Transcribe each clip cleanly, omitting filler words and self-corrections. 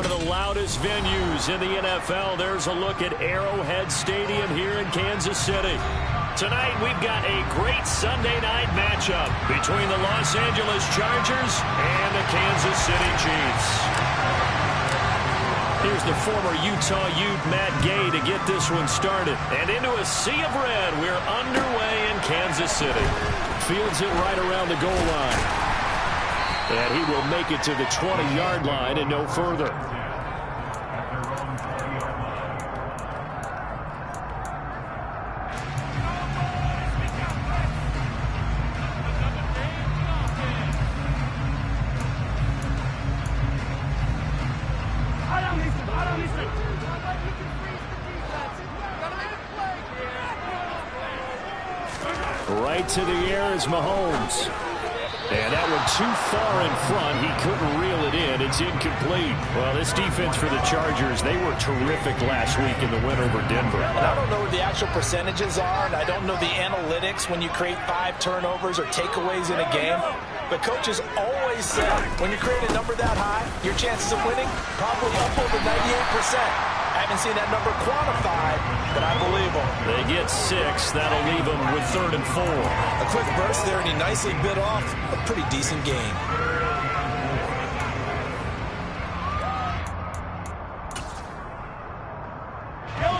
one of the loudest venues in the NFL. There's a look at Arrowhead Stadium here in Kansas City. Tonight, we've got a great Sunday night matchup between the Los Angeles Chargers and the Kansas City Chiefs. Here's the former Utah Ute, Matt Gay, to get this one started. And into a sea of red, we're underway in Kansas City. Fields it right around the goal line. And he will make it to the 20-yard line and no further. Right to the air is Mahomes. And that one too far in front. He couldn't reel it in. It's incomplete. Well, this defense for the Chargers, they were terrific last week in the win over Denver. And I don't know what the actual percentages are, and I don't know the analytics when you create 5 turnovers or takeaways in a game. But coaches always say when you create a number that high, your chances of winning probably up over 98%. I haven't seen that number quantified, but I believe them. They get 6. That'll leave them with 3rd and 4. A quick burst there, and he nicely bit off a pretty decent gain.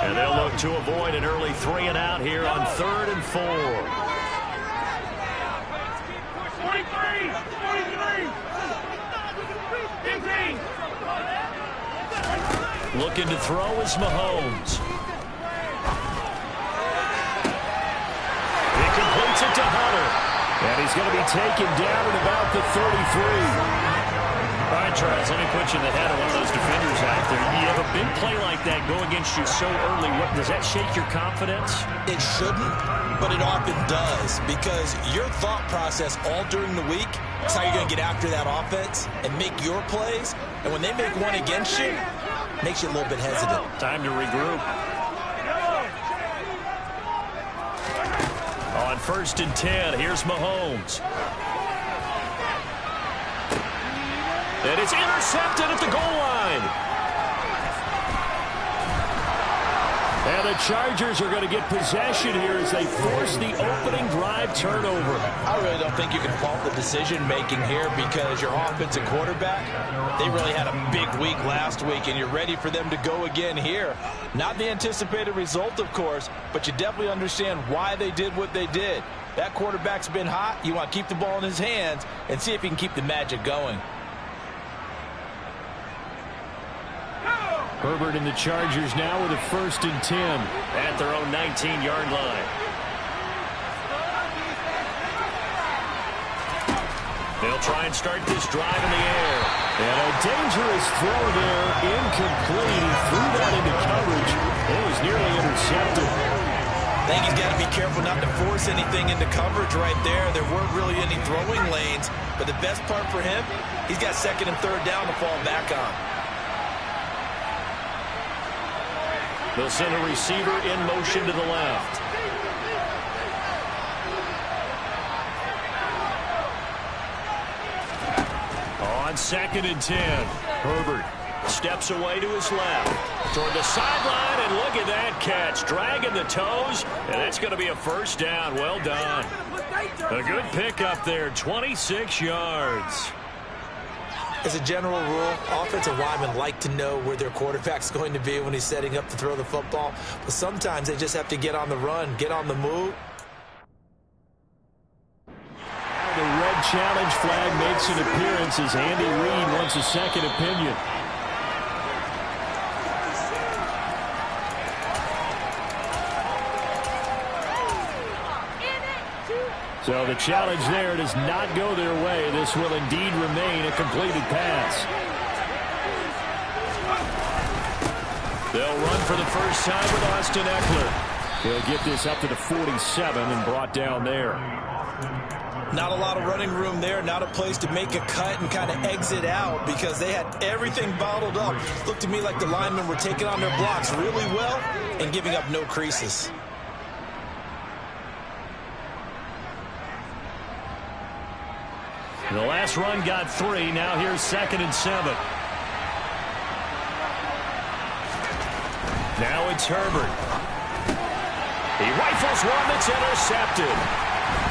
And they'll look to avoid an early 3 and out here on 3rd and 4. 43! Looking to throw is Mahomes. He completes it to Hunter. And he's going to be taken down at about the 33. All right, Charles, let me put you in the head of one of those defenders out there. You have a big play like that go against you so early. Does that shake your confidence? It shouldn't, but it often does, because your thought process all during the week is how you're going to get after that offense and make your plays. And when they make one against you, makes you a little bit hesitant. Time to regroup. On 1st and 10, here's Mahomes. And it's intercepted at the goal line. And the Chargers are going to get possession here as they force the opening drive turnover. I really don't think you can fault the decision-making here, because your offensive quarterback, they really had a big week last week, and you're ready for them to go again here. Not the anticipated result, of course, but you definitely understand why they did what they did. That quarterback's been hot. You want to keep the ball in his hands and see if he can keep the magic going. Herbert and the Chargers now with a 1st and 10 at their own 19-yard line. They'll try and start this drive in the air. And a dangerous throw there, incomplete. He threw that into coverage. It was nearly intercepted. I think he's got to be careful not to force anything into coverage right there. There weren't really any throwing lanes, but the best part for him, he's got 2nd and 3rd down to fall back on. They'll send a receiver in motion to the left. On 2nd and 10, Herbert steps away to his left toward the sideline, and look at that catch, dragging the toes, and that's going to be a 1st down. Well done. A good pickup there, 26 yards. As a general rule, offensive linemen like to know where their quarterback's going to be when he's setting up to throw the football. But sometimes they just have to get on the run, get on the move. The red challenge flag makes an appearance as Andy Reid wants a second opinion. So the challenge there does not go their way. This will indeed remain a completed pass. They'll run for the first time with Austin Eckler. He'll get this up to the 47 and brought down there. Not a lot of running room there, not a place to make a cut and kind of exit out, because they had everything bottled up. Looked to me like the linemen were taking on their blocks really well and giving up no creases. The last run got 3. Now here's 2nd and 7. Now it's Herbert. He rifles one that's intercepted.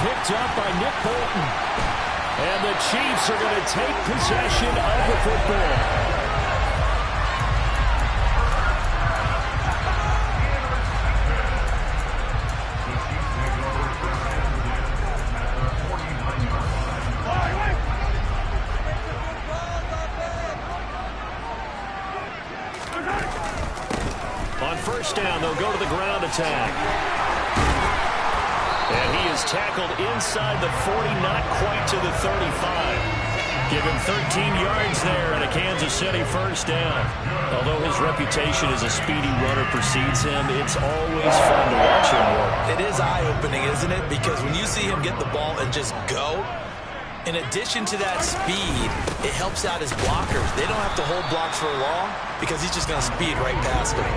Picked up by Nick Bolton. And the Chiefs are going to take possession of the football. On first down, they'll go to the ground attack. And he is tackled inside the 40, not quite to the 35. Give him 13 yards there and a Kansas City first down. Although his reputation as a speedy runner precedes him, it's always fun to watch him work. It is eye-opening, isn't it? Because when you see him get the ball and just go, in addition to that speed, it helps out his blockers. They don't have to hold blocks for long because he's just going to speed right past them.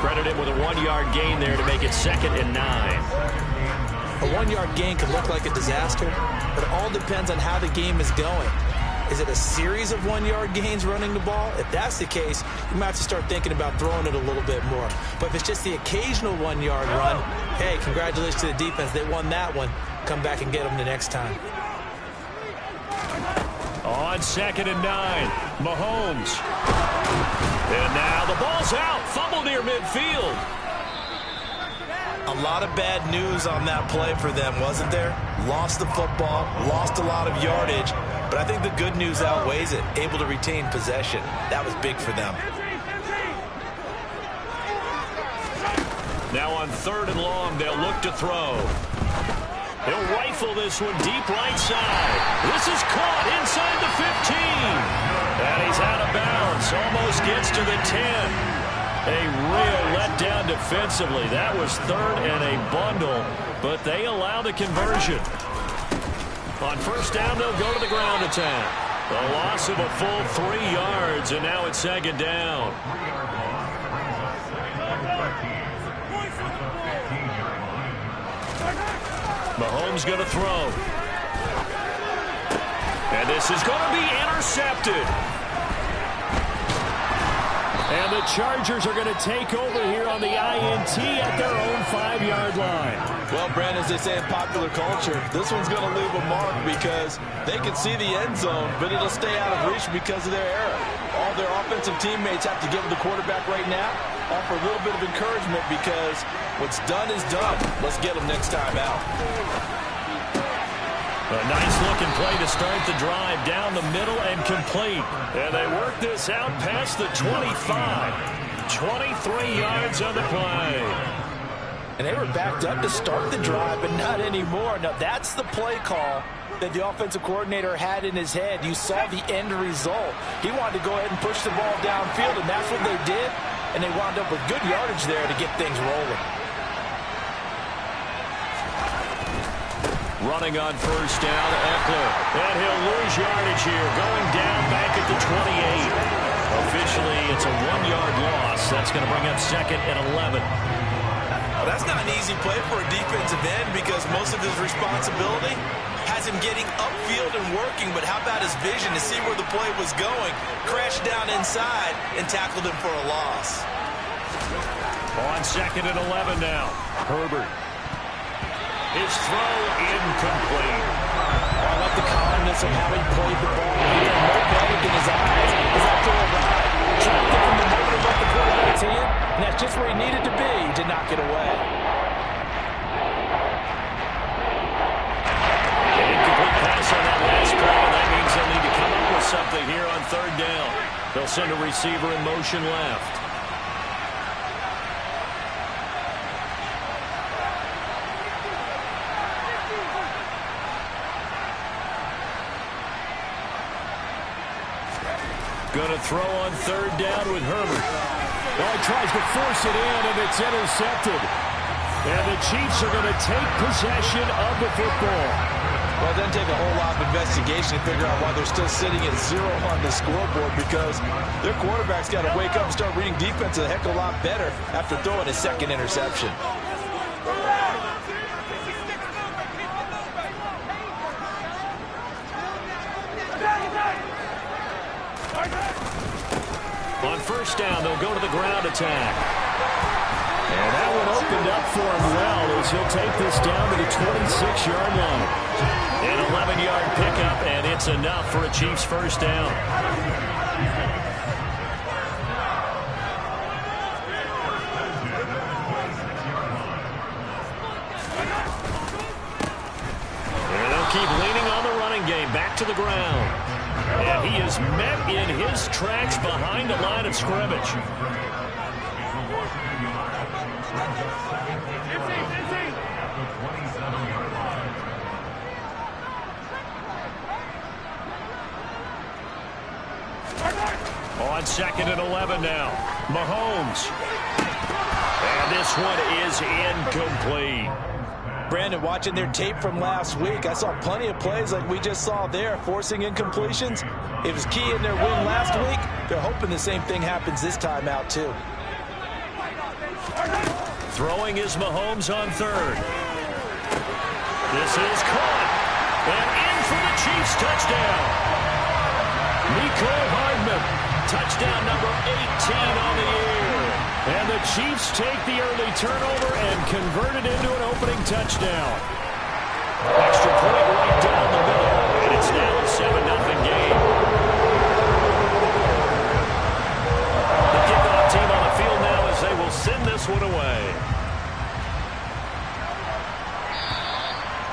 Credit him with a 1-yard gain there to make it 2nd and 9. A 1-yard gain could look like a disaster, but it all depends on how the game is going. Is it a series of 1-yard gains running the ball? If that's the case, you might have to start thinking about throwing it a little bit more. But if it's just the occasional 1-yard run, hey, congratulations to the defense. They won that one. Come back and get them the next time. On 2nd and 9, Mahomes. And now the ball's out. Fumble near midfield. A lot of bad news on that play for them, wasn't there? Lost the football, lost a lot of yardage, but I think the good news outweighs it. Able to retain possession. That was big for them. Now on 3rd and long, they'll look to throw. He'll rifle this one deep right side. This is caught inside the 15. And he's out of bounds. Almost gets to the 10. A real letdown defensively. That was 3rd and a bundle, but they allow the conversion. On first down, they'll go to the ground attack. A loss of a full 3 yards, and now it's 2nd down. Mahomes going to throw. And this is going to be intercepted. And the Chargers are going to take over here on the INT at their own 5-yard line. Well, Brandon, as they say in popular culture, this one's going to leave a mark because they can see the end zone, but it'll stay out of reach because of their error. All their offensive teammates have to give the quarterback right now, offer a little bit of encouragement because what's done is done. Let's get them next time out. A nice-looking play to start the drive down the middle and complete. And they work this out past the 25. 23 yards on the play. And they were backed up to start the drive, but not anymore. Now, that's the play call that the offensive coordinator had in his head. You saw the end result. He wanted to go ahead and push the ball downfield, and that's what they did. And they wound up with good yardage there to get things rolling. Running on first down, Eckler. And he'll lose yardage here, going down back at the 28. Officially, it's a 1-yard loss. That's going to bring up 2nd and 11. Well, that's not an easy play for a defensive end because most of his responsibility has him getting upfield and working, but how about his vision to see where the play was going, crashed down inside, and tackled him for a loss. On 2nd and 11 now, Herbert. His throw incomplete. Oh, I like the calmness of how he played the ball. He had no panic in his eyes as after a ride. Trying to get him the moment to let the quarterback's hand, and that's just where he needed to be to knock it away. An incomplete pass on that last play, and that means they'll need to come up with something here on 3rd down. They'll send a receiver in motion left. Going to throw on 3rd down with Herbert. Oh, he tries to force it in, and it's intercepted. And the Chiefs are going to take possession of the football. Well, it doesn't take a whole lot of investigation to figure out why they're still sitting at 0 on the scoreboard because their quarterback's got to wake up and start reading defense a heck of a lot better after throwing his 2nd interception. On first down, they'll go to the ground attack. And that one opened up for him well as he'll take this down to the 26-yard line. An 11-yard pickup, and it's enough for a Chiefs first down. And they'll keep leaning on the running game. Back to the ground. And he is met in his tracks behind the line of scrimmage. On 2nd and 11 now. Mahomes. And this one is incomplete. Brandon, watching their tape from last week, I saw plenty of plays like we just saw there, forcing incompletions. It was key in their win last week. They're hoping the same thing happens this time out, too. Throwing is Mahomes on 3rd. This is caught. And in for the Chiefs touchdown. Mecole Hardman. Touchdown number 18 on the year. And the Chiefs take the early turnover and convert it into an opening touchdown. Extra point right down the middle. And it's now a 7-0 game. The kickoff team on the field now as they will send this one away.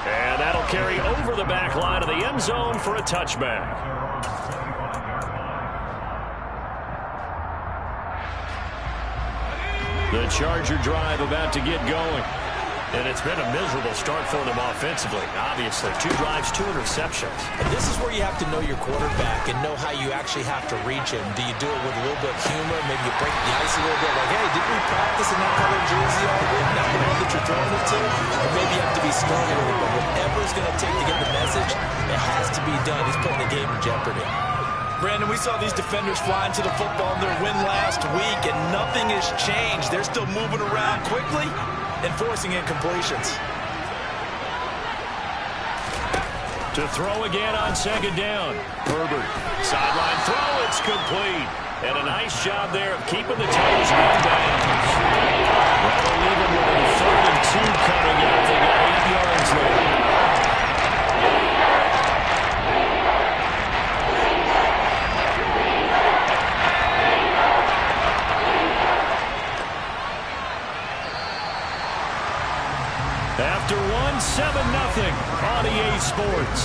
And that'll carry over the back line of the end zone for a touchback. The Charger drive about to get going. And it's been a miserable start for them offensively. Obviously, 2 drives, 2 interceptions. And this is where you have to know your quarterback and know how you actually have to reach him. Do you do it with a little bit of humor? Maybe you break the ice a little bit. Like, hey, didn't we practice in that color jersey all week? Not the one that you're throwing it to? Or maybe you have to be stern a little bit. Whatever it's going to take to get the message, it has to be done. He's putting the game in jeopardy. Brandon, we saw these defenders flying to the football in their win last week, and nothing has changed. They're still moving around quickly and forcing incompletions. To throw again on 2nd down. Herbert. Sideline throw. It's complete. And a nice job there of keeping the toes in bounds. That'll leave him with a 3rd and 2 coming out. They got 8 yards left. After 7-0 on EA Sports.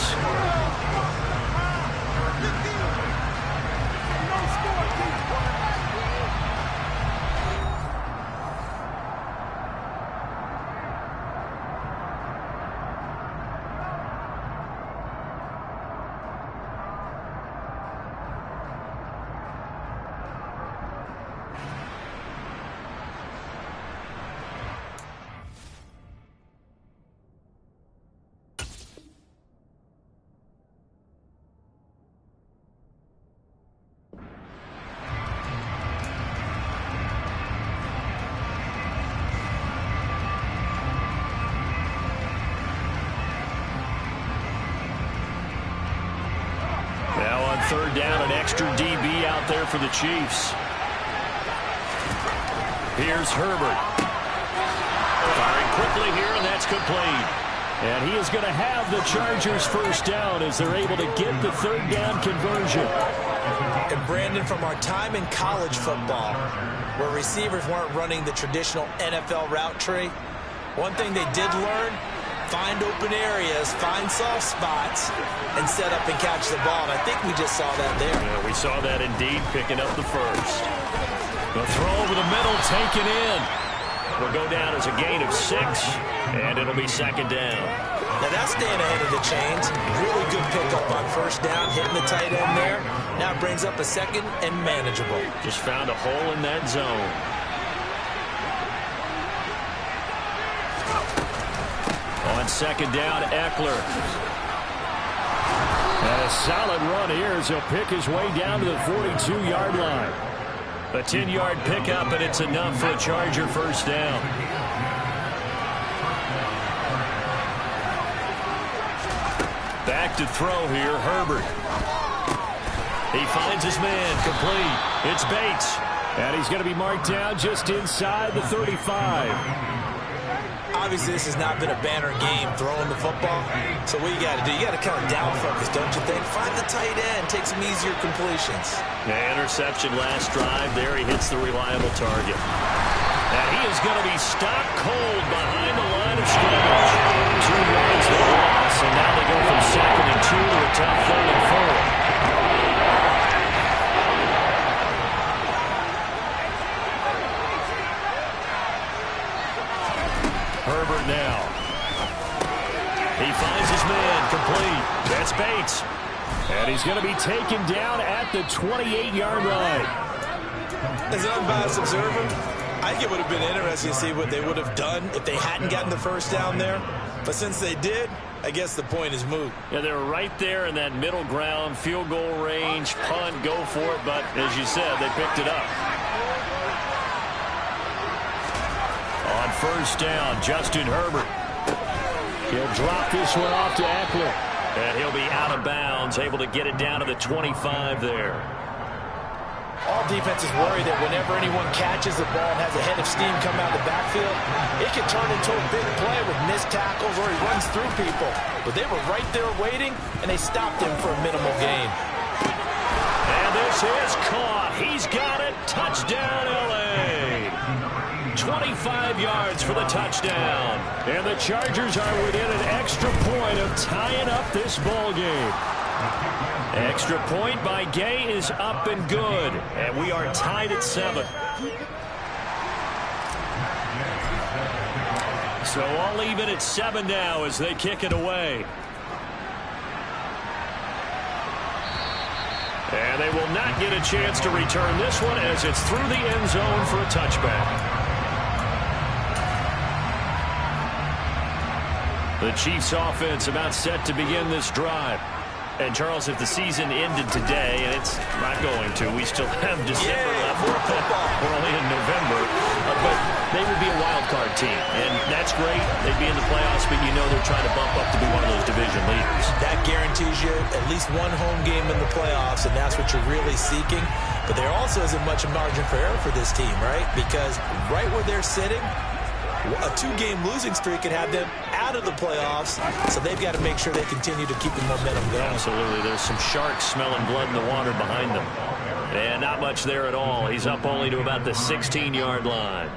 Third down, an extra DB out there for the Chiefs. Here's Herbert. Firing quickly here, and that's complete. And he is going to have the Chargers first down as they're able to get the 3rd down conversion. And Brandon, from our time in college football, where receivers weren't running the traditional NFL route tree, one thing they did learn: find open areas, find soft spots, and set up and catch the ball. And I think we just saw that there. Yeah, we saw that indeed, picking up the first. The throw over the middle, taken in. Will go down as a gain of 6, and it'll be 2nd down. Now that's staying ahead of the chains. Really good pickup on 1st down, hitting the tight end there. Now it brings up a 2nd and manageable. Just found a hole in that zone. On 2nd down, Eckler. And a solid run here as he'll pick his way down to the 42-yard line. A 10-yard pickup, and it's enough for a Charger first down. Back to throw here, Herbert. He finds his man, complete. It's Bates. And he's going to be marked down just inside the 35. Obviously, this has not been a banner game throwing the football. So what you got to do, you got to kind of down focus, don't you think? Find the tight end, take some easier completions. Yeah, interception last drive. There he hits the reliable target. And he is going to be stopped cold behind the line of scrimmage. 2 yards they lost, and now they go from 2nd and 2 to a tough 3rd and 4. Herbert now. He finds his man complete. That's Bates. And he's going to be taken down at the 28-yard line. As an unbiased observer, I think it would have been interesting to see what they would have done if they hadn't gotten the first down there. But since they did, I guess the point is moot. Yeah, they were right there in that middle ground, field goal range, punt, go for it. But as you said, they picked it up. On first down, Justin Herbert. He'll drop this one off to Eckler. And he'll be out of bounds, able to get it down to the 25 there. All defenses worry that whenever anyone catches the ball and has a head of steam come out of the backfield, it can turn into a big play with missed tackles or he runs through people. But they were right there waiting, and they stopped him for a minimal gain. And this is caught. He's got it. Touchdown, L.A. 25 yards for the touchdown. And the Chargers are within an extra point of tying up this ball game. Extra point by Gay is up and good. And we are tied at 7. So all even at 7 now as they kick it away. And they will not get a chance to return this one as it's through the end zone for a touchback. The Chiefs offense about set to begin this drive. And, Charles, if the season ended today, and it's not going to, we still have December left. We're only in November. But they would be a wild card team. And that's great. They'd be in the playoffs, but you know they're trying to bump up to be one of those division leaders. That guarantees you at least one home game in the playoffs, and that's what you're really seeking. But there also isn't much margin for error for this team, right? Because right where they're sitting, a 2-game losing streak could have them out of the playoffs, so they've got to make sure they continue to keep the momentum going. Absolutely. There's some sharks smelling blood in the water behind them. And not much there at all. He's up only to about the 16-yard line.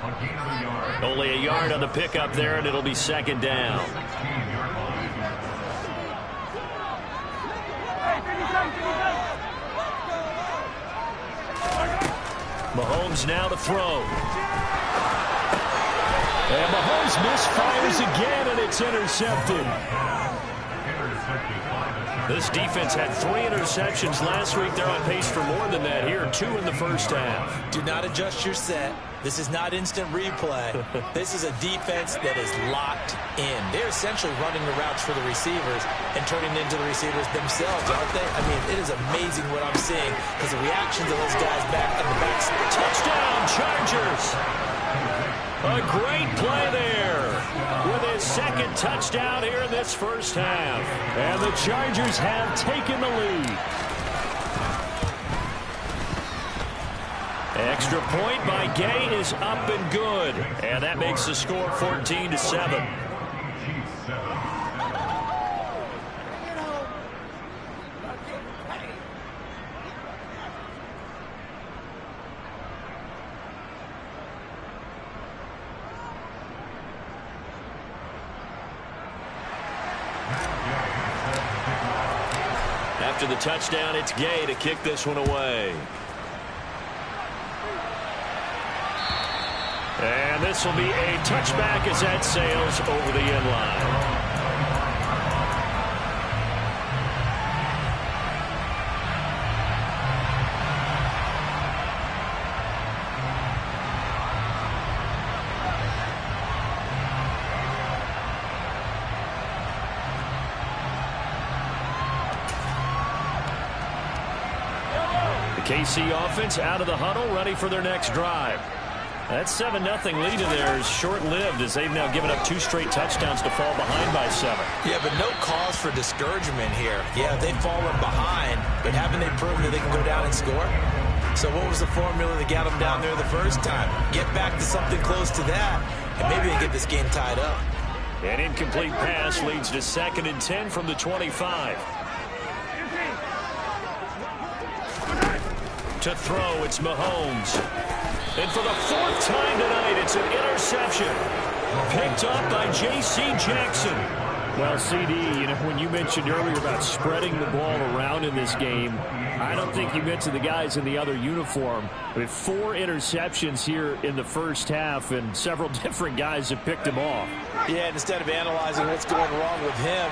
Only a yard on the pickup there, and it'll be 2nd down. Mahomes now to throw. And Mahomes misfires again, and it's intercepted. This defense had 3 interceptions last week. They're on pace for more than that here. 2 in the first half. Do not adjust your set. This is not instant replay. This is a defense that is locked in. They're essentially running the routes for the receivers and turning into the receivers themselves, aren't they? I mean, it is amazing what I'm seeing because the reactions of those guys back on the back. Touchdown, Chargers. A great play there with his 2nd touchdown here in this first half. And the Chargers have taken the lead. Extra point by Gay is up and good. And that makes the score 14-7. After the touchdown, it's Gay to kick this one away. And this will be a touchback as that sails over the end line. KC offense out of the huddle, ready for their next drive. That 7-0 lead in there is short-lived as they've now given up 2 straight touchdowns to fall behind by 7. Yeah, but no cause for discouragement here. Yeah, they've fallen behind, but haven't they proven that they can go down and score? So what was the formula that got them down there the first time? Get back to something close to that, and maybe they get this game tied up. An incomplete pass leads to 2nd and 10 from the 25. To throw, it's Mahomes. And for the 4th time tonight, it's an interception. Picked up by J.C. Jackson. Well, CD, when you mentioned earlier about spreading the ball around in this game, I don't think you mentioned the guys in the other uniform. With 4 interceptions here in the first half, and several different guys have picked him off. Yeah, and instead of analyzing what's going wrong with him,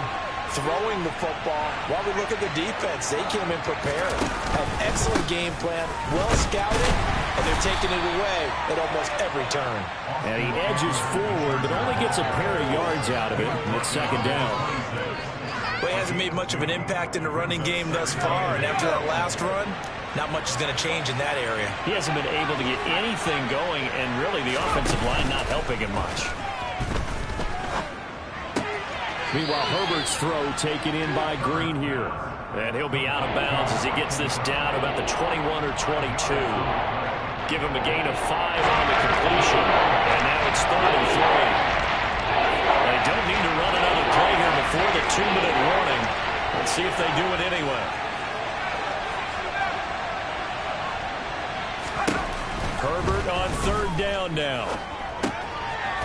throwing the football, while we look at the defense, they came in prepared. Have excellent game plan, well scouted, and they're taking it away at almost every turn. And he edges forward, but only gets a pair of yards out of it, and it's 2nd down. Well, he hasn't made much of an impact in the running game thus far, and after that last run, not much is going to change in that area. He hasn't been able to get anything going, and really the offensive line not helping him much. Meanwhile, Herbert's throw taken in by Green here. And he'll be out of bounds as he gets this down about the 21 or 22. Give him a gain of 5 on the completion. And now it's 3rd and 3. They don't need to run another play here before the 2-minute warning. Let's see if they do it anyway. Herbert on 3rd down now.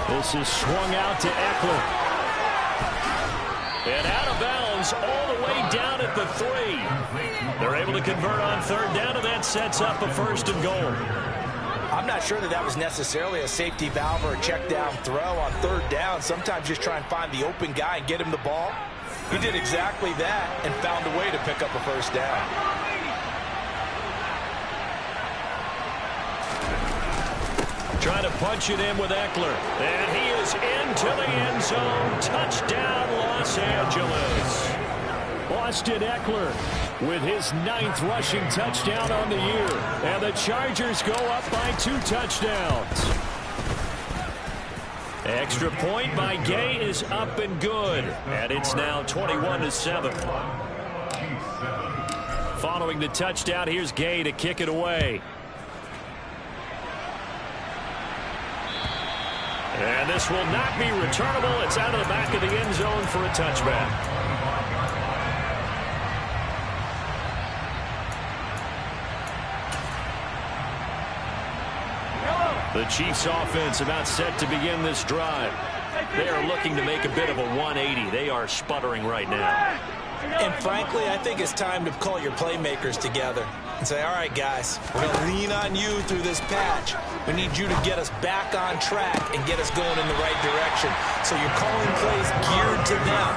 This is swung out to Eckler. And out of bounds all the way down at the 3. They're able to convert on 3rd down, and that sets up a 1st and goal. I'm not sure that was necessarily a safety valve or a check down throw on 3rd down. Sometimes just try and find the open guy and get him the ball. He did exactly that and found a way to pick up a 1st down. Trying to punch it in with Eckler. And he is into the end zone. Touchdown, Los Angeles. Austin Eckler with his 9th rushing touchdown on the year. And the Chargers go up by 2 touchdowns. Extra point by Gay is up and good. And it's now 21-7. Following the touchdown, here's Gay to kick it away. And this will not be returnable. It's out of the back of the end zone for a touchback. The Chiefs offense about set to begin this drive. They are looking to make a bit of a 180. They are sputtering right now. And frankly, I think it's time to call your playmakers together and say, all right, guys, we're going to lean on you through this patch. We need you to get us back on track and get us going in the right direction. So you're calling plays geared to them.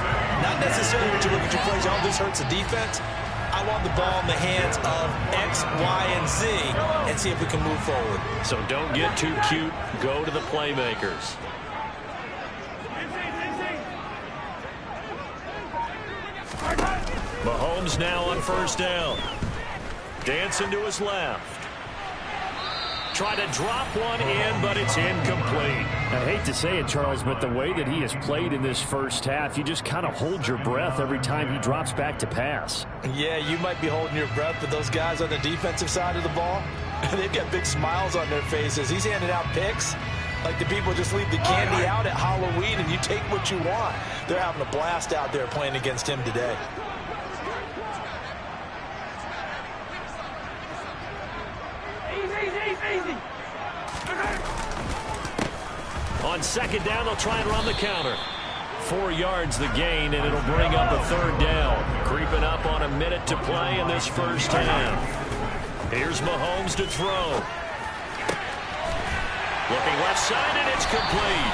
Not necessarily when you look at your plays, oh, this hurts the defense. I want the ball in the hands of X, Y, and Z and see if we can move forward. So don't get too cute. Go to the playmakers. Mahomes now on 1st down. Dancing to his left. Try to drop one in, but it's incomplete. I hate to say it, Charles, but the way that he has played in this first half, you just kind of hold your breath every time he drops back to pass. Yeah, you might be holding your breath, but those guys on the defensive side of the ball, they've got big smiles on their faces. He's handing out picks like the people just leave the candy out at Halloween and you take what you want. They're having a blast out there playing against him today. Easy. On 2nd down, they'll try and run the counter. 4 yards the gain, and it'll bring up a 3rd down. Creeping up on a minute to play in this first half. Here's Mahomes to throw. Looking left side, and it's complete.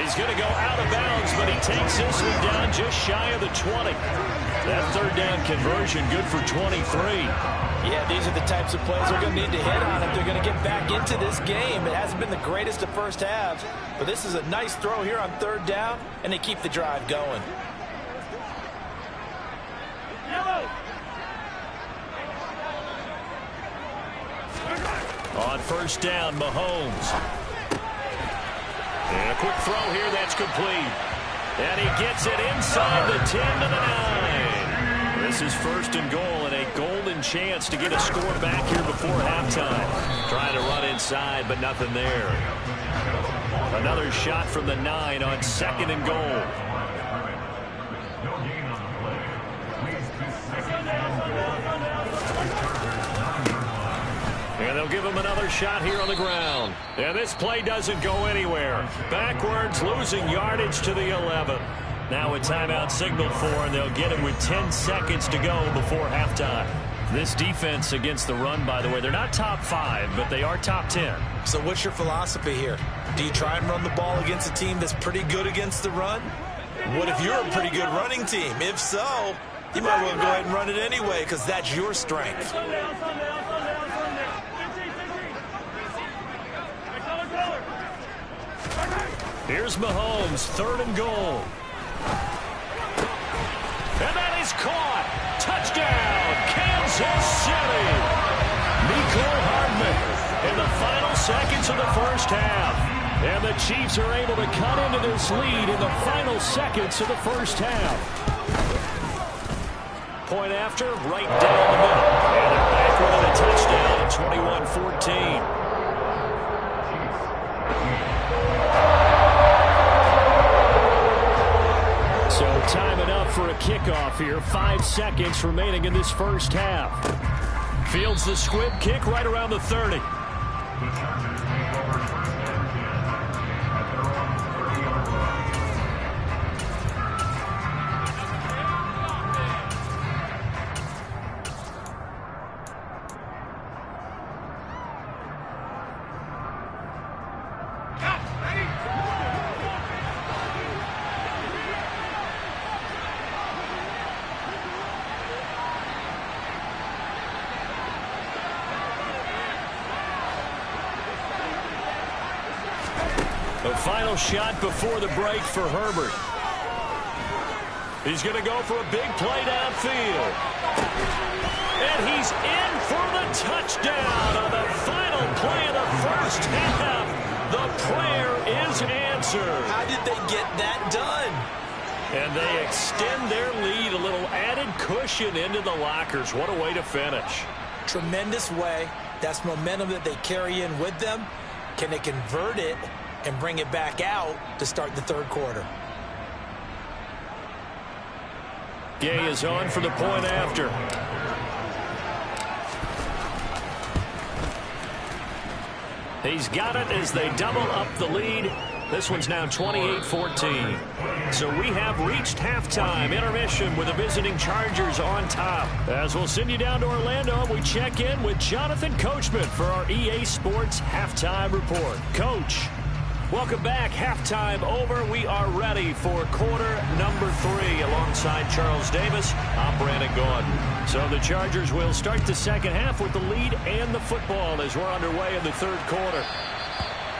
He's going to go out of bounds, but he takes this one down just shy of the 20. That 3rd down conversion good for 23. Yeah, these are the types of plays they're going to need to hit on if they're going to get back into this game. It hasn't been the greatest of first halves, but this is a nice throw here on 3rd down, and they keep the drive going. On 1st down, Mahomes. And a quick throw here that's complete. And he gets it inside the 10 to the 9. This is 1st and goal and a golden chance to get a score back here before halftime. Trying to run inside, but nothing there. Another shot from the 9 on 2nd and goal. And they'll give him another shot here on the ground. And this play doesn't go anywhere. Backwards, losing yardage to the 11. Now a timeout signal for, and they'll get him with 10 seconds to go before halftime. This defense against the run, by the way, they're not top 5, but they are top 10. So what's your philosophy here? Do you try and run the ball against a team that's pretty good against the run? What if you're a pretty good running team? If so, you might well go ahead and run it anyway because that's your strength. Here's Mahomes, 3rd and goal. And that is caught. Touchdown, Kansas City. Mecole Hardman in the final seconds of the first half. And the Chiefs are able to cut into this lead in the final seconds of the first half. Point after, right down the middle. And they're back with a touchdown at 21-14. So time enough for a kickoff here. 5 seconds remaining in this first half. Fields the squib kick right around the 30. The final shot before the break for Herbert. He's going to go for a big play downfield. And he's in for the touchdown on the final play of the first half. The prayer is answered. How did they get that done? And they extend their lead, a little added cushion into the lockers. What a way to finish. Tremendous way. That's momentum that they carry in with them. Can they convert it and bring it back out to start the third quarter? Gay is on for the point after. He's got it as they double up the lead. This one's now 28-14. So we have reached halftime. Intermission with the visiting Chargers on top. As we'll send you down to Orlando, we check in with Jonathan Coachman for our EA Sports Halftime Report. Coach, welcome back. Halftime over. We are ready for quarter number 3 alongside Charles Davis. I'm Brandon Gaudin. So the Chargers will start the second half with the lead and the football as we're underway in the third quarter.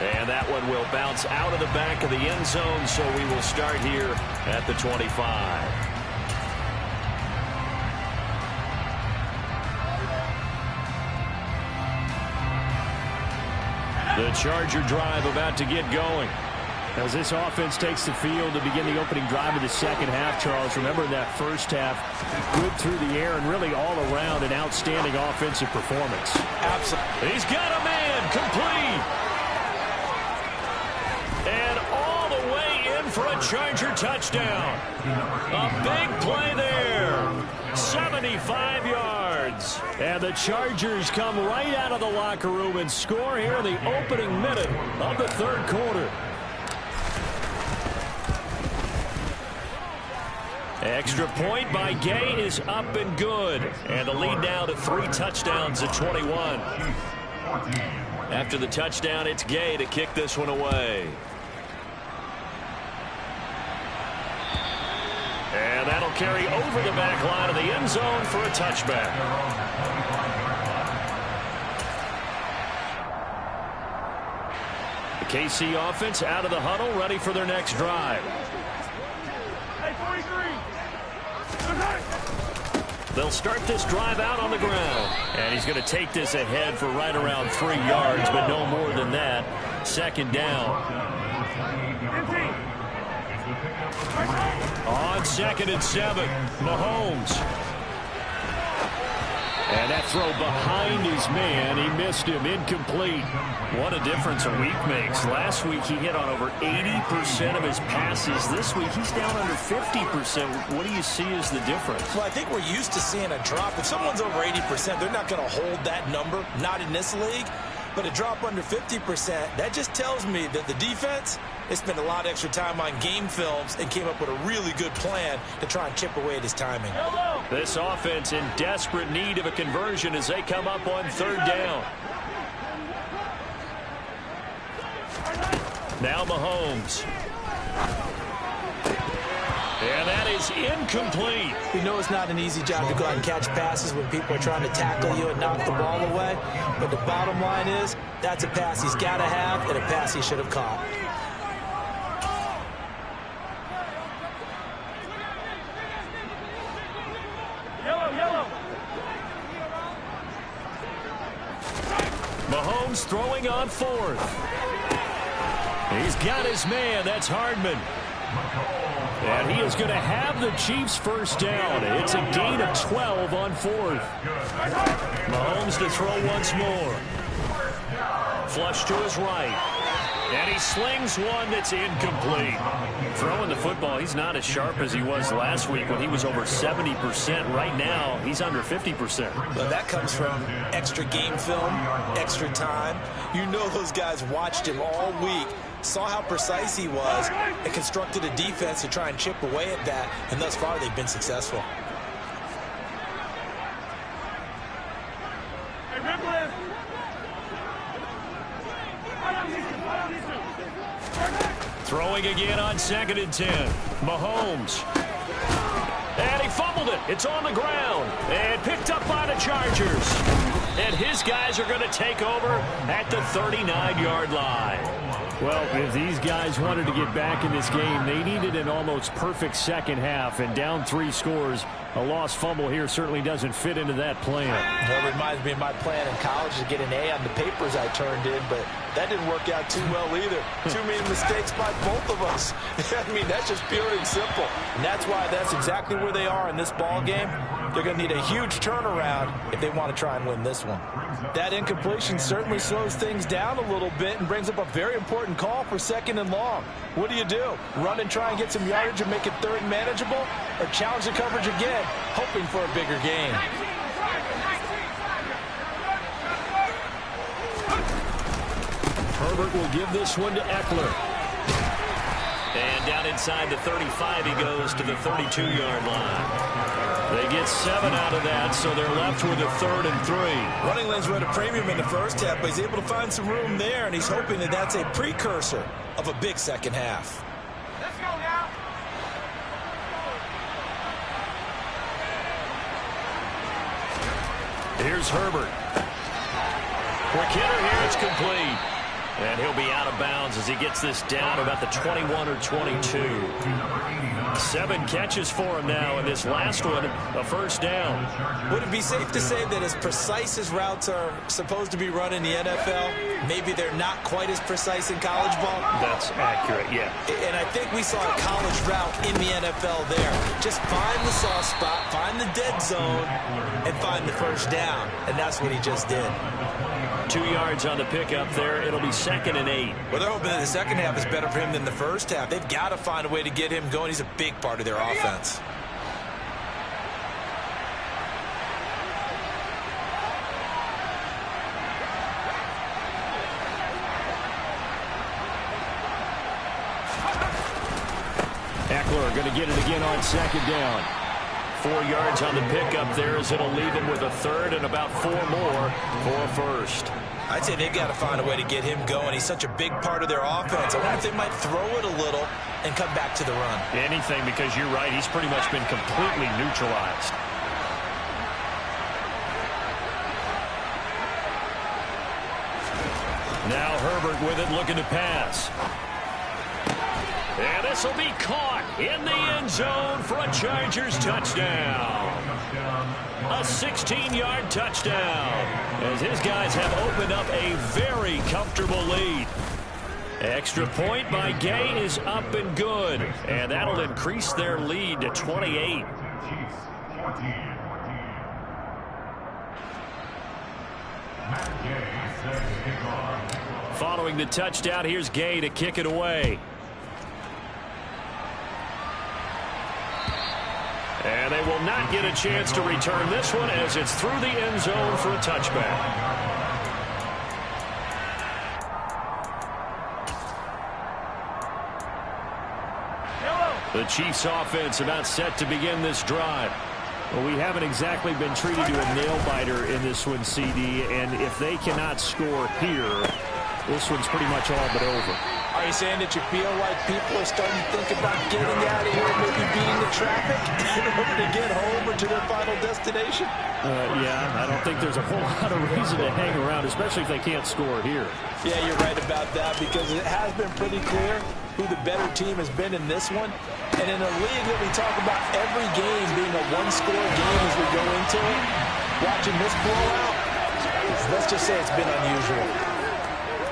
And that one will bounce out of the back of the end zone, so we will start here at the 25. The Charger drive about to get going. As this offense takes the field to begin the opening drive of the second half, Charles, remember in that first half, good through the air and really all around an outstanding offensive performance. Absolutely. He's got a man complete. And all the way in for a Charger touchdown. A big play there. 75 yards. And the Chargers come right out of the locker room and score here in the opening minute of the third quarter. Extra point by Gay is up and good. And the lead now to 3 touchdowns at 21. After the touchdown, it's Gay to kick this one away. And that'll carry over the back line of the end zone for a touchback. The KC offense out of the huddle, ready for their next drive. They'll start this drive out on the ground. And he's going to take this ahead for right around 3 yards, but no more than that. Second down. On 2nd and 7, Mahomes. And that throw behind his man, he missed him, incomplete. What a difference a week makes. Last week he hit on over 80% of his passes. This week he's down under 50%. What do you see as the difference? Well, I think we're used to seeing a drop. If someone's over 80%, they're not going to hold that number, not in this league. But a drop under 50%, that just tells me that the defense, they spent a lot of extra time on game films and came up with a really good plan to try and chip away at his timing. This offense in desperate need of a conversion as they come up on third down. Now Mahomes. And that is incomplete. We know it's not an easy job to go out and catch passes when people are trying to tackle you and knock the ball away. But the bottom line is, that's a pass he's got to have and a pass he should have caught. Mahomes throwing on fourth. He's got his man. That's Hardman. And he is going to have the Chiefs first down. It's a gain of 12 on fourth. Mahomes to throw once more. Flush to his right. And he slings one that's incomplete. Throwing the football, he's not as sharp as he was last week when he was over 70%. Right now, he's under 50%. Well, that comes from extra game film, extra time. You know those guys watched him all week, saw how precise he was, and constructed a defense to try and chip away at that, and thus far they've been successful. Throwing again on 2nd and 10. Mahomes. And he fumbled it. It's on the ground. And picked up by the Chargers. And his guys are going to take over at the 39-yard line. Well, if these guys wanted to get back in this game, they needed an almost perfect second half. And down 3 scores, a lost fumble here certainly doesn't fit into that plan. That reminds me of my plan in college to get an A on the papers I turned in, but that didn't work out too well either. Too many mistakes by both of us. I mean, that's just pure and simple. And that's why that's exactly where they are in this ball game. They're going to need a huge turnaround if they want to try and win this one. That incompletion certainly slows things down a little bit and brings up a very important call for 2nd and long. What do? Run and try and get some yardage and make it 3rd and manageable? Or challenge the coverage again, hoping for a bigger gain? Herbert will give this one to Eckler. And down inside the 35, he goes to the 32-yard line. They get 7 out of that, so they're left with a 3rd and 3. Running lanes were at a premium in the first half, but he's able to find some room there, and he's hoping that that's a precursor of a big second half. Let's go now. Here's Herbert. Quick hitter here, it's complete. And he'll be out of bounds as he gets this down about the 21 or 22. 7 catches for him now, and this last one, a first down. Would it be safe to say that as precise as routes are supposed to be run in the NFL, maybe they're not quite as precise in college ball? That's accurate, yeah. And I think we saw a college route in the NFL there. Just find the soft spot, find the dead zone, and find the first down. And that's what he just did. 2 yards on the pickup there. It'll be 2nd and 8. Well, they're hoping that the second half is better for him than the first half. They've got to find a way to get him going. He's a big part of their offense. Eckler going to get it again on 2nd down. 4 yards on the pickup there as it'll leave him with a 3rd and about 4 more for a first. I'd say they've got to find a way to get him going. He's such a big part of their offense. I wonder if they might throw it a little and come back to the run. Anything, because you're right. He's pretty much been completely neutralized. Now Herbert with it, looking to pass. And this will be caught in the end zone for a Chargers touchdown. A 16-yard touchdown as his guys have opened up a very comfortable lead. Extra point by Gay is up and good, and that'll increase their lead to 28. Following the touchdown, here's Gay to kick it away. And they will not get a chance to return this one as it's through the end zone for a touchback. The Chiefs offense about set to begin this drive. Well, we haven't exactly been treated to a nail-biter in this one, CD, and if they cannot score here, this one's pretty much all but over. Are you saying that you feel like people are starting to think about getting out of here, maybe beating the traffic in order to get home or to their final destination? Yeah, I don't think there's a whole lot of reason to hang around, especially if they can't score here. Yeah, you're right about that because it has been pretty clear who the better team has been in this one. And in a league that we talk about every game being a one-score game as we go into it, watching this blowout, let's just say it's been unusual.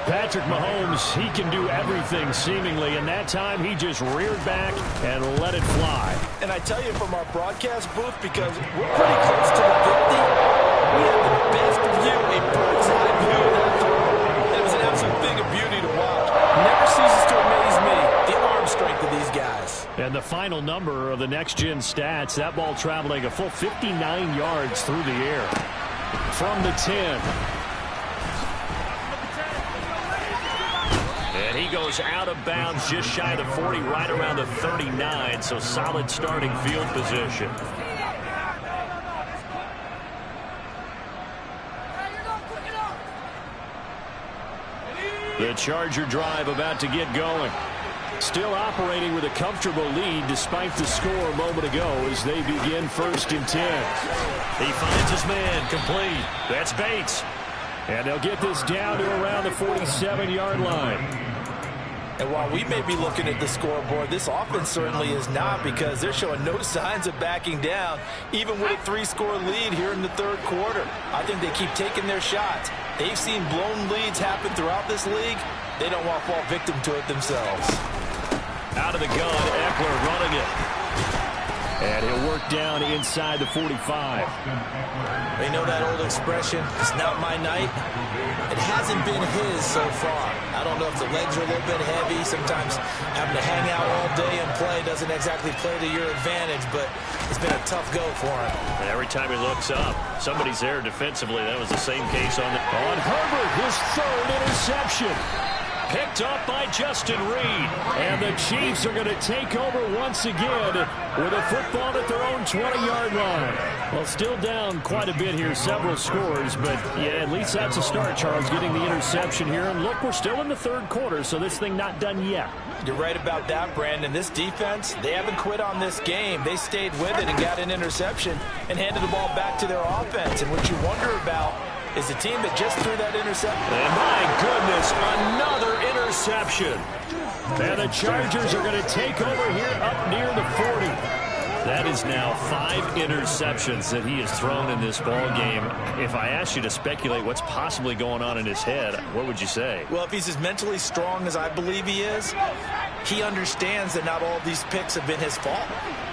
Patrick Mahomes, he can do everything seemingly, and that time he just reared back and let it fly. And I tell you from our broadcast booth, because we're pretty close to the 50, we have the best view, a bird's eye view of that throw. It was an absolute thing of beauty to watch. Never ceases to amaze me, the arm strength of these guys. And the final number of the next-gen stats, that ball traveling a full 59 yards through the air. From the 10. And he goes out of bounds just shy of the 40, right around the 39, so solid starting field position. The Charger drive about to get going. Still operating with a comfortable lead despite the score a moment ago as they begin 1st and 10. He finds his man complete. That's Bates. And they'll get this down to around the 47-yard line. And while we may be looking at the scoreboard, this offense certainly is not because they're showing no signs of backing down, even with a 3-score lead here in the 3rd quarter. I think they keep taking their shots. They've seen blown leads happen throughout this league. They don't want to fall victim to it themselves. Out of the gun, Eckler running it. And he'll work down inside the 45. They know that old expression, it's not my night. It hasn't been his so far. I don't know if the legs are a little bit heavy. Sometimes having to hang out all day and play doesn't exactly play to your advantage, but it's been a tough go for him. And every time he looks up, somebody's there defensively. That was the same case on Herbert, his 3rd interception. Picked up by Justin Reed. And the Chiefs are going to take over once again with a football at their own 20-yard line. Well, still down quite a bit here, several scores, but yeah, at least that's a start, Charles, getting the interception here. And look, we're still in the 3rd quarter, so this thing not done yet. You're right about that, Brandon. This defense, they haven't quit on this game. They stayed with it and got an interception and handed the ball back to their offense. And what you wonder about is the team that just threw that interception. And my goodness, another interception. And the Chargers are going to take over here up near the 40. That is now 5 interceptions that he has thrown in this ball game. If I asked you to speculate what's possibly going on in his head, what would you say? Well, if he's as mentally strong as I believe he is, he understands that not all these picks have been his fault.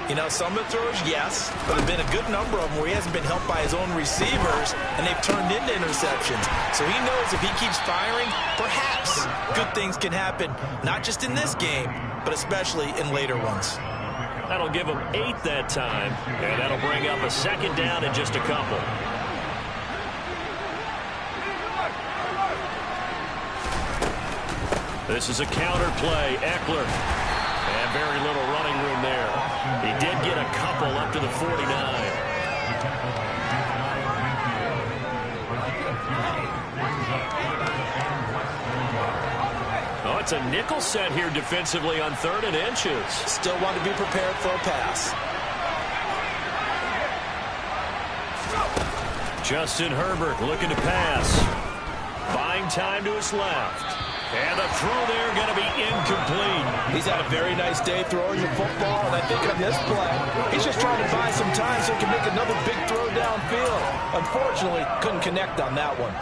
You know, some of the throws, yes, but there have been a good number of them where he hasn't been helped by his own receivers, and they've turned into interceptions. So he knows if he keeps firing, perhaps good things can happen, not just in this game, but especially in later ones. That'll give him 8 that time, and that'll bring up a 2nd down in just a couple. This is a counter play. Eckler. And very little running room there. He did get a couple up to the 49. Oh, it's a nickel set here defensively on 3rd and inches. Still want to be prepared for a pass. Justin Herbert looking to pass. Buying time to his left. And the throw there going to be incomplete. He's had a very nice day throwing the football, and I think on this play, he's just trying to buy some time so he can make another big throw downfield. Unfortunately, couldn't connect on that one.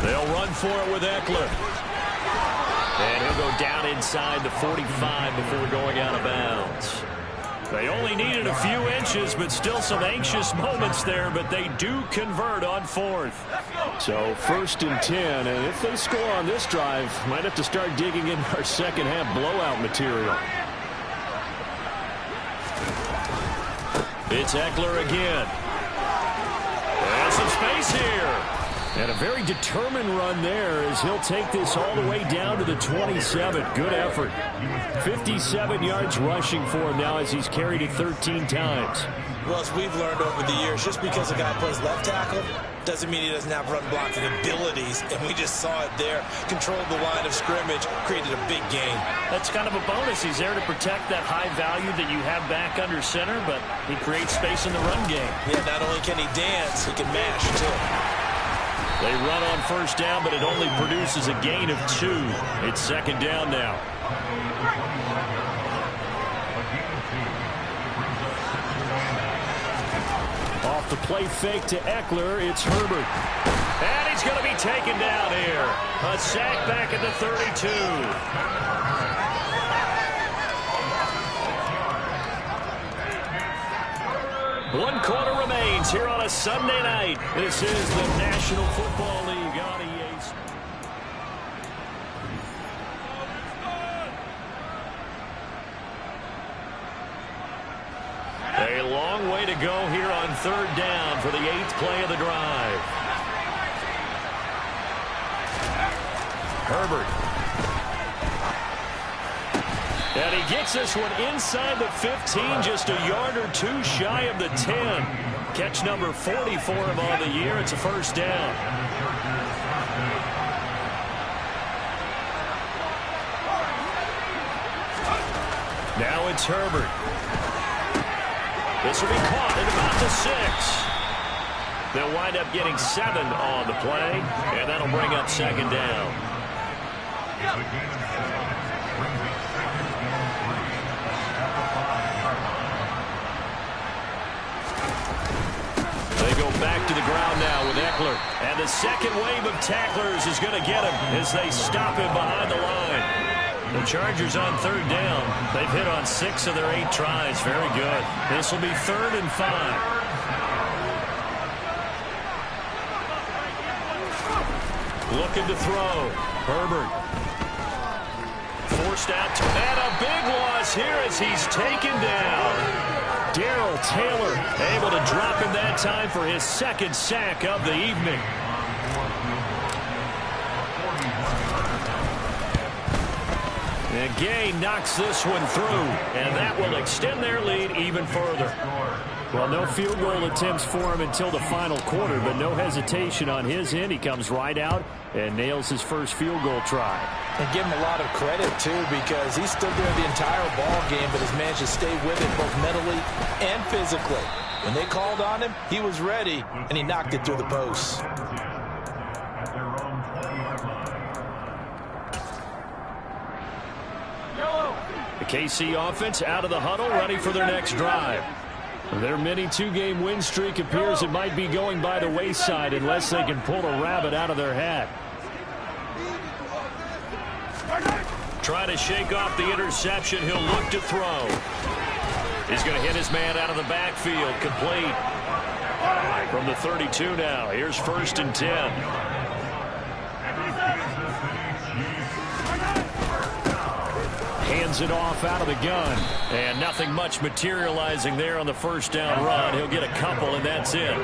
They'll run for it with Eckler. And he'll go down inside the 45 before going out of bounds. They only needed a few inches, but still some anxious moments there, but they do convert on 4th. So 1st and 10, and if they score on this drive, might have to start digging in our second half blowout material. It's Ekeler again. And some space here. And a very determined run there as he'll take this all the way down to the 27. Good effort. 57 yards rushing for him now as he's carried it 13 times. Well, as we've learned over the years, just because a guy plays left tackle doesn't mean he doesn't have run blocking abilities. And we just saw it there. Controlled the line of scrimmage, created a big gain. That's kind of a bonus. He's there to protect that high value that you have back under center, but he creates space in the run game. Yeah, not only can he dance, he can mash, too. They run on 1st down, but it only produces a gain of 2. It's 2nd down now. Off the play fake to Ekeler, it's Herbert. And he's going to be taken down here. A sack back at the 32. One quarter remains here on a Sunday night. This is the National Football League on EA Sports. A long way to go here on 3rd down for the 8th play of the drive. Herbert. And he gets this one inside the 15, just a yard or 2 shy of the 10. Catch number 40 for him on the year. It's a 1st down. Now it's Herbert. This will be caught at about the 6. They'll wind up getting 7 on the play, and that'll bring up 2nd down. They go back to the ground now with Ekeler. And the second wave of tacklers is going to get him as they stop him behind the line. The Chargers on 3rd down. They've hit on 6 of their 8 tries. Very good. This will be 3rd and 5. Looking to throw. Herbert. Forced out. And a big loss here as he's taken down. Darrell Taylor able to drop him that time for his 2nd sack of the evening. And Gay knocks this one through, and that will extend their lead even further. Well, no field goal attempts for him until the final quarter, but no hesitation on his end. He comes right out and nails his first field goal try. And give him a lot of credit, too, because he stood there the entire ball game, but has managed to stay with it both mentally and physically. When they called on him, he was ready, and he knocked it through the posts. The KC offense out of the huddle, ready for their next drive. Their mini 2-game win streak appears it might be going by the wayside unless they can pull a rabbit out of their hat. Trying to shake off the interception. He'll look to throw. He's going to hit his man out of the backfield. Complete. From the 32 now. Here's 1st and 10. Hands it off out of the gun. And nothing much materializing there on the 1st down run. He'll get a couple, and that's it.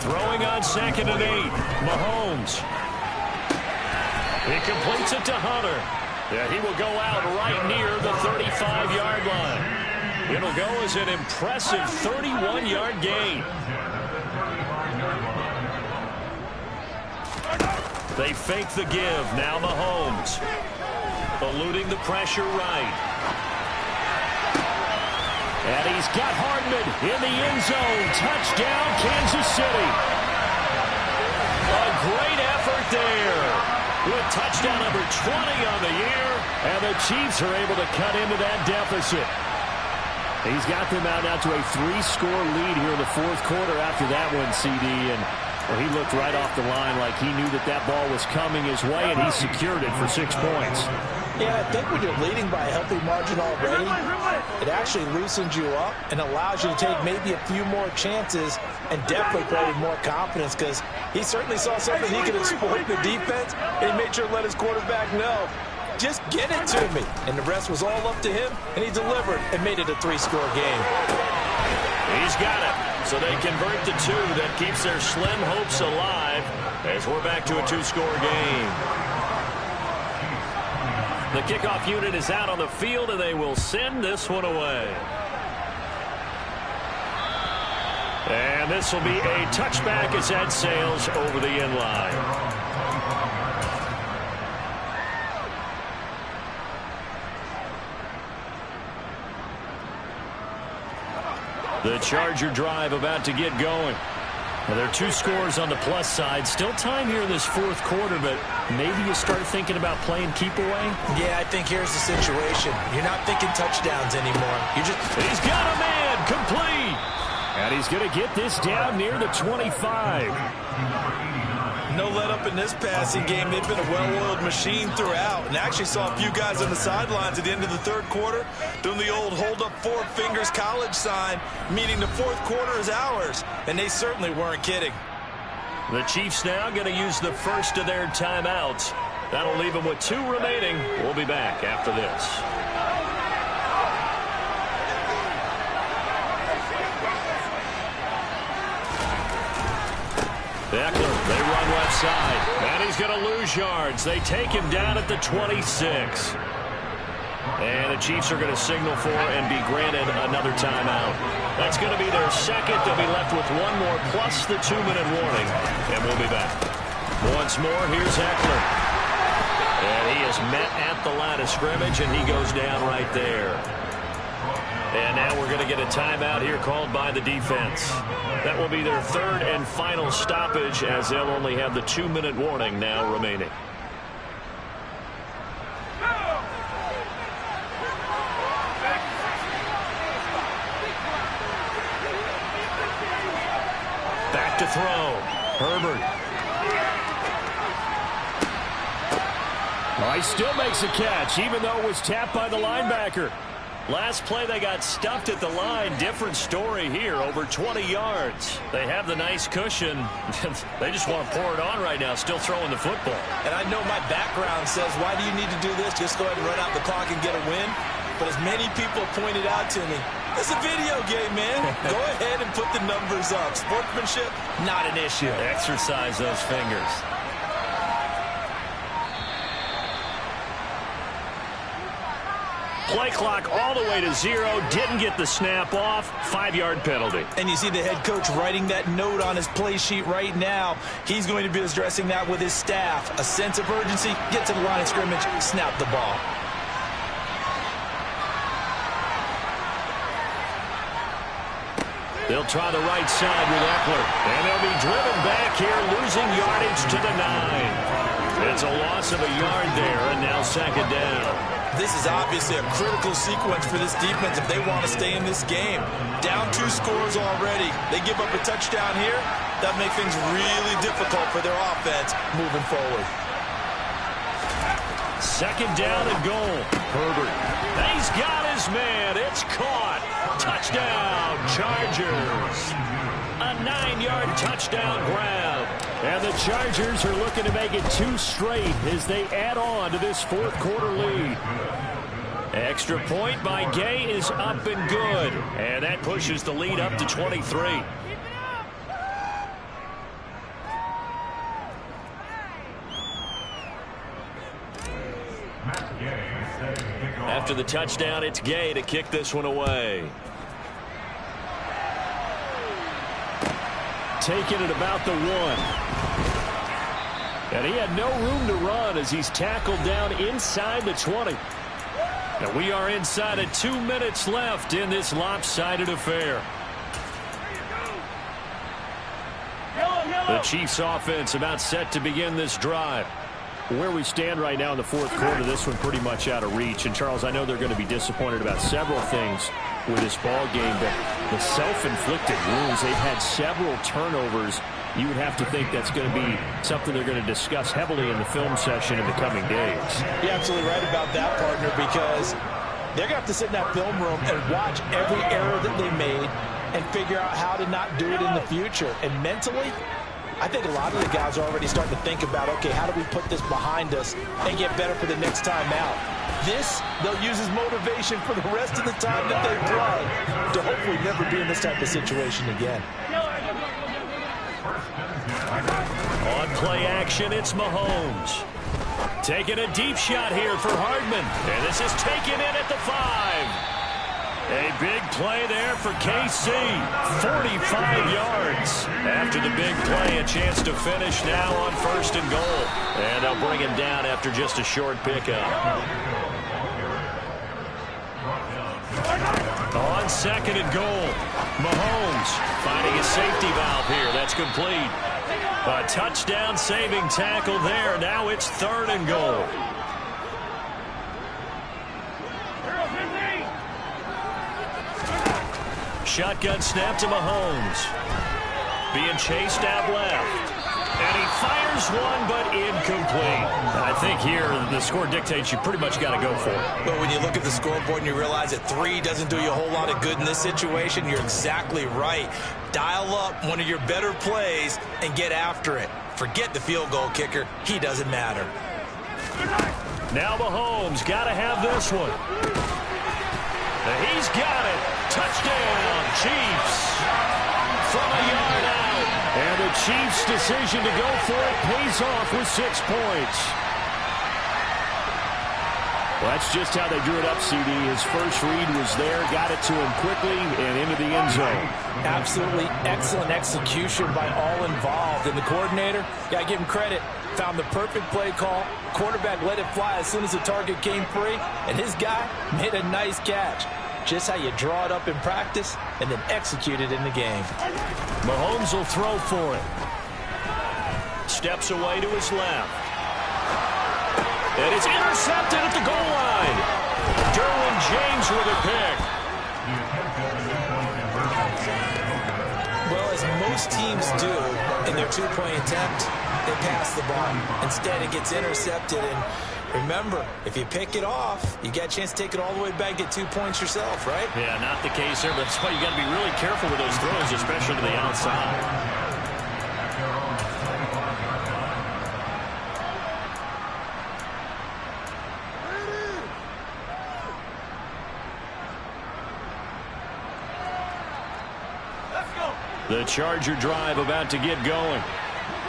Throwing on 2nd and 8. Mahomes. He completes it to Hunter. Yeah, he will go out right near the 35-yard line. It'll go as an impressive 31-yard gain. They fake the give. Now Mahomes. Eluding the pressure right. And he's got Hardman in the end zone. Touchdown, Kansas City. A great effort there. With touchdown number 20 on the year. And the Chiefs are able to cut into that deficit. He's got them out now to a 3-score lead here in the fourth quarter after that one, CD. And well, he looked right off the line like he knew that that ball was coming his way, and he secured it for 6 points. Yeah, I think when you're leading by a healthy margin already, it actually loosens you up and allows you to take maybe a few more chances and definitely play with more confidence, because he certainly saw something he could exploit in the defense, and he made sure to let his quarterback know, just get it to me. And the rest was all up to him, and he delivered and made it a 3-score game. He's got it. So they convert the 2. That keeps their slim hopes alive as we're back to a 2-score game. The kickoff unit is out on the field, and they will send this one away. And this will be a touchback as that sails over the end line. The Charger drive about to get going. Well, there are 2 scores on the plus side. Still time here in this fourth quarter, but maybe you start thinking about playing keep away? Yeah, I think here's the situation. You're not thinking touchdowns anymore. He's got a man complete. And he's going to get this down near the 25. No let up in this passing game. They've been a well-oiled machine throughout, and actually saw a few guys on the sidelines at the end of the third quarter doing the old hold up 4 fingers college sign, meaning the fourth quarter is ours, and they certainly weren't kidding. The Chiefs now going to use the first of their timeouts. That'll leave them with 2 remaining. We'll be back after this. Eckler, they run left side, and he's going to lose yards. They take him down at the 26. And the Chiefs are going to signal for and be granted another timeout. That's going to be their second. They'll be left with 1 more plus the 2-minute warning, and we'll be back. Once more, here's Eckler. And he is met at the line of scrimmage, and he goes down right there. And now we're going to get a timeout here called by the defense. That will be their 3rd and final stoppage, as they'll only have the 2-minute warning now remaining. Back to throw. Herbert. Well, he still makes a catch, even though it was tapped by the linebacker. Last play, they got stuffed at the line. Different story here, over 20 yards. They have the nice cushion. They just want to pour it on right now, still throwing the football. And I know my background says, why do you need to do this? Just go ahead and run out the clock and get a win. But as many people pointed out to me, it's a video game, man. Go ahead and put the numbers up. Sportsmanship, not an issue. Exercise those fingers. Play clock all the way to 0. Didn't get the snap off. 5-yard penalty. And you see the head coach writing that note on his play sheet right now. He's going to be addressing that with his staff. A sense of urgency, get to the line of scrimmage, snap the ball. They'll try the right side with Eckler. And they'll be driven back here, losing yardage to the 9. It's a loss of a yard there, and now 2nd down. This is obviously a critical sequence for this defense if they want to stay in this game. Down 2 scores already. They give up a touchdown here. That makes things really difficult for their offense moving forward. 2nd down and goal. Herbert. He's got his man. It's caught. Touchdown, Chargers. A 9-yard touchdown grab. And the Chargers are looking to make it 2 straight as they add on to this fourth quarter lead. Extra point by Gay is up and good. And that pushes the lead up to 23. After the touchdown, it's Gay to kick this one away. Taking it about the 1. And he had no room to run as he's tackled down inside the 20. And we are inside of 2 minutes left in this lopsided affair. The Chiefs offense about set to begin this drive. Where we stand right now in the fourth quarter, this one pretty much out of reach. And, Charles, I know they're going to be disappointed about several things with this ball game, but the self-inflicted wounds, they've had several turnovers. You would have to think that's going to be something they're going to discuss heavily in the film session in the coming days. You're absolutely right about that, partner, because they're going to have to sit in that film room and watch every error that they made and figure out how to not do it in the future. And mentally, I think a lot of the guys are already starting to think about, okay, how do we put this behind us and get better for the next time out? This, they'll use as motivation for the rest of the time that they play to hopefully never be in this type of situation again. On play action, it's Mahomes. Taking a deep shot here for Hardman. And this is taken in at the 5. A big play there for KC. 45 yards. After the big play, a chance to finish now on 1st and goal. And they'll bring him down after just a short pickup. On 2nd and goal, Mahomes finding a safety valve here. That's complete. A touchdown-saving tackle there. Now it's 3rd and goal. Shotgun snap to Mahomes. Being chased out left. And he fires one, but incomplete. I think here the score dictates you pretty much got to go for it. But when you look at the scoreboard and you realize that 3 doesn't do you a whole lot of good in this situation, you're exactly right. Dial up one of your better plays and get after it. Forget the field goal kicker. He doesn't matter. Now Mahomes got to have this one. He's got it. Touchdown, Chiefs. From a yard out. And the Chiefs' decision to go for it pays off with 6 points. Well, that's just how they drew it up, CD. His first read was there, got it to him quickly, and into the end zone. Absolutely excellent execution by all involved. And the coordinator, got to give him credit, found the perfect play call. Quarterback let it fly as soon as the target came free, and his guy made a nice catch. Just how you draw it up in practice and then execute it in the game. Mahomes will throw for it. Steps away to his left. And it's intercepted at the goal line. Derwin James with a pick. Well, as most teams do in their two-point attempt, they pass the ball. Instead, it gets intercepted. And remember, if you pick it off, you get a chance to take it all the way back, get 2 points yourself, right? Yeah, not the case there, but that's why you got to be really careful with those throws, especially to the outside. The Charger drive about to get going.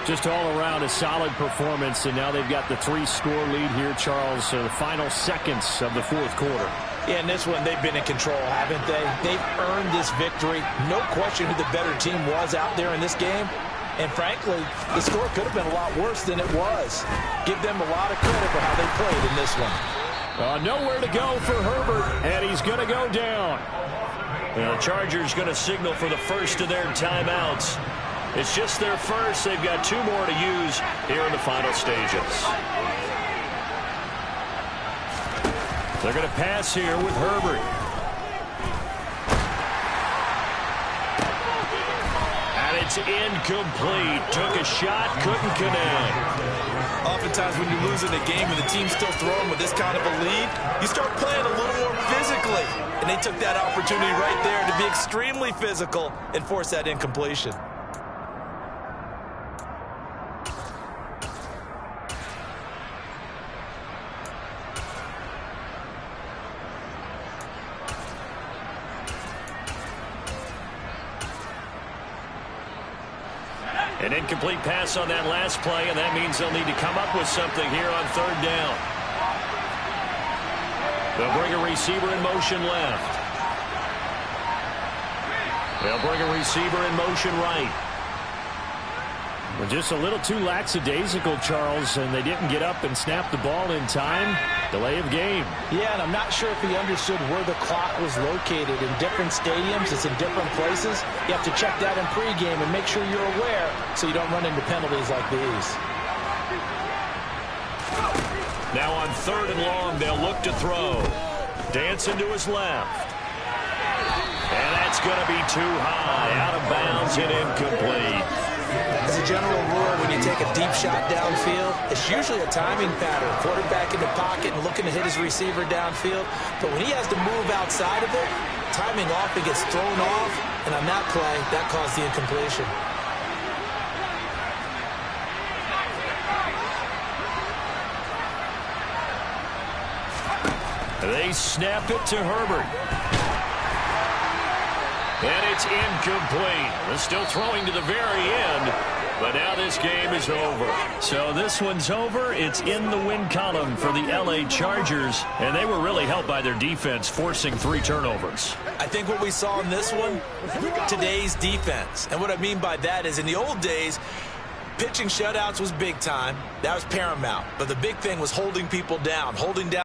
Just all around a solid performance, and now they've got the 3-score lead here, Charles, the final seconds of the fourth quarter. Yeah, in this one, they've been in control, haven't they? They've earned this victory. No question who the better team was out there in this game. And frankly, the score could have been a lot worse than it was. Give them a lot of credit for how they played in this one. Nowhere to go for Herbert, and he's going to go down. The Chargers going to signal for the first of their timeouts. It's just their first. They've got 2 more to use here in the final stages. They're going to pass here with Herbert. And it's incomplete. Took a shot, couldn't connect. Oftentimes when you lose in a game and the team's still throwing with this kind of a lead, you start playing a little more physically. And they took that opportunity right there to be extremely physical and force that incompletion. An incomplete pass on that last play, and that means they'll need to come up with something here on 3rd down. They'll bring a receiver in motion left. They'll bring a receiver in motion right. Well, just a little too lackadaisical, Charles, and they didn't get up and snap the ball in time. Delay of game. Yeah, and I'm not sure if he understood where the clock was located. In different stadiums, it's in different places. You have to check that in pregame and make sure you're aware so you don't run into penalties like these. Now on 3rd and long, they'll look to throw. Dancing to his left. And that's going to be too high, out of bounds and incomplete. As a general rule, when you take a deep shot downfield, it's usually a timing pattern. Quarterback in the pocket and looking to hit his receiver downfield. But when he has to move outside of it, timing often gets thrown off. And on that play, that caused the incompletion. They snap it to Herbert. And it's incomplete. They're still throwing to the very end, but now this game is over. So this one's over. It's in the win column for the L.A. Chargers, and they were really helped by their defense, forcing 3 turnovers. I think what we saw in this one, today's defense. And what I mean by that is in the old days, pitching shutouts was big time. That was paramount. But the big thing was holding people down, holding down